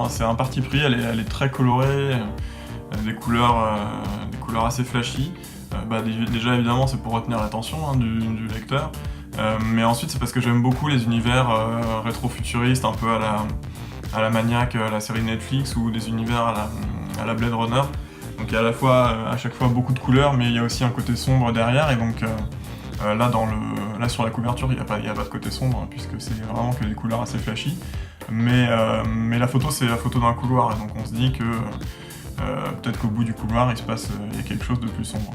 c'est un parti pris, elle est très colorée, des couleurs assez flashy. Déjà évidemment c'est pour retenir l'attention du lecteur, mais ensuite c'est parce que j'aime beaucoup les univers rétro-futuristes, un peu à la Maniac, la série Netflix, ou des univers à la Blade Runner. Donc il y a à chaque fois beaucoup de couleurs, mais il y a aussi un côté sombre derrière, et donc là sur la couverture il n'y a pas de côté sombre, puisque c'est vraiment que des couleurs assez flashy. Mais la photo, c'est la photo d'un couloir, et donc on se dit que peut-être qu'au bout du couloir il y a quelque chose de plus sombre.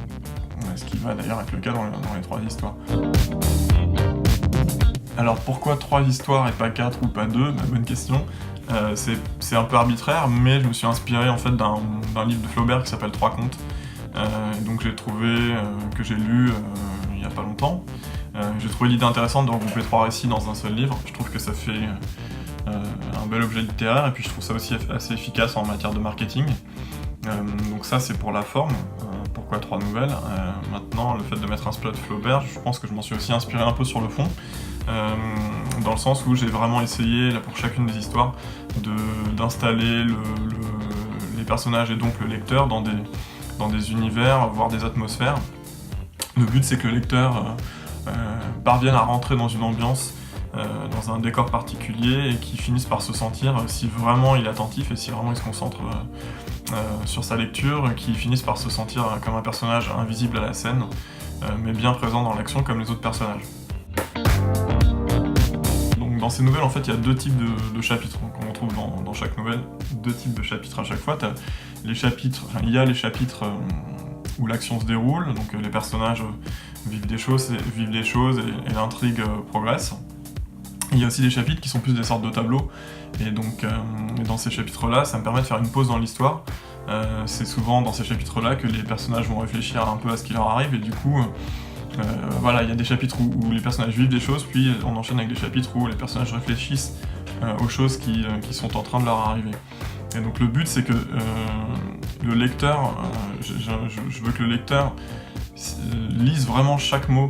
Ce qui va d'ailleurs être le cas dans les 3 histoires. Alors pourquoi 3 histoires et pas 4 ou pas 2 ? Bonne question. C'est un peu arbitraire, mais je me suis inspiré en fait d'un livre de Flaubert qui s'appelle 3 contes. Donc j'ai trouvé, que j'ai lu il y a pas longtemps. J'ai trouvé l'idée intéressante de regrouper 3 récits dans un seul livre. Je trouve que ça fait un bel objet littéraire, et puis je trouve ça aussi assez efficace en matière de marketing. Donc ça c'est pour la forme, pourquoi 3 nouvelles. Maintenant, le fait de mettre un plot de Flaubert, je pense que je m'en suis aussi inspiré un peu sur le fond, dans le sens où j'ai vraiment essayé, là, pour chacune des histoires, d'installer les personnages et donc le lecteur dans des univers, voire des atmosphères. Le but c'est que le lecteur parvienne à rentrer dans une ambiance, dans un décor particulier, et qui finisse par se sentir, si vraiment il est attentif et si vraiment il se concentre sur sa lecture, qui finisse par se sentir comme un personnage invisible à la scène, mais bien présent dans l'action comme les autres personnages. Donc dans ces nouvelles, en fait, il y a 2 types de chapitres. Donc on retrouve dans chaque nouvelle 2 types de chapitres à chaque fois. Il y a les chapitres où l'action se déroule, donc les personnages vivent des choses et l'intrigue progresse. Il y a aussi des chapitres qui sont plus des sortes de tableaux, et donc dans ces chapitres-là, ça me permet de faire une pause dans l'histoire. C'est souvent dans ces chapitres-là que les personnages vont réfléchir un peu à ce qui leur arrive, et du coup, voilà, il y a des chapitres où les personnages vivent des choses, puis on enchaîne avec des chapitres où les personnages réfléchissent aux choses qui sont en train de leur arriver. Et donc le but, c'est que le lecteur, je veux que le lecteur lise vraiment chaque mot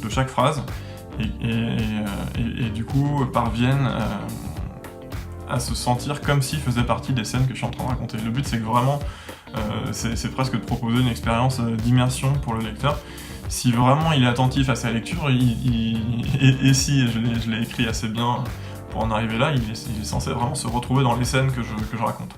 de chaque phrase, et du coup parvienne à se sentir comme s'il faisait partie des scènes que je suis en train de raconter. Le but c'est que vraiment, c'est presque de proposer une expérience d'immersion pour le lecteur. Si vraiment il est attentif à sa lecture, et si je l'ai écrit assez bien pour en arriver là, il est censé vraiment se retrouver dans les scènes que je raconte.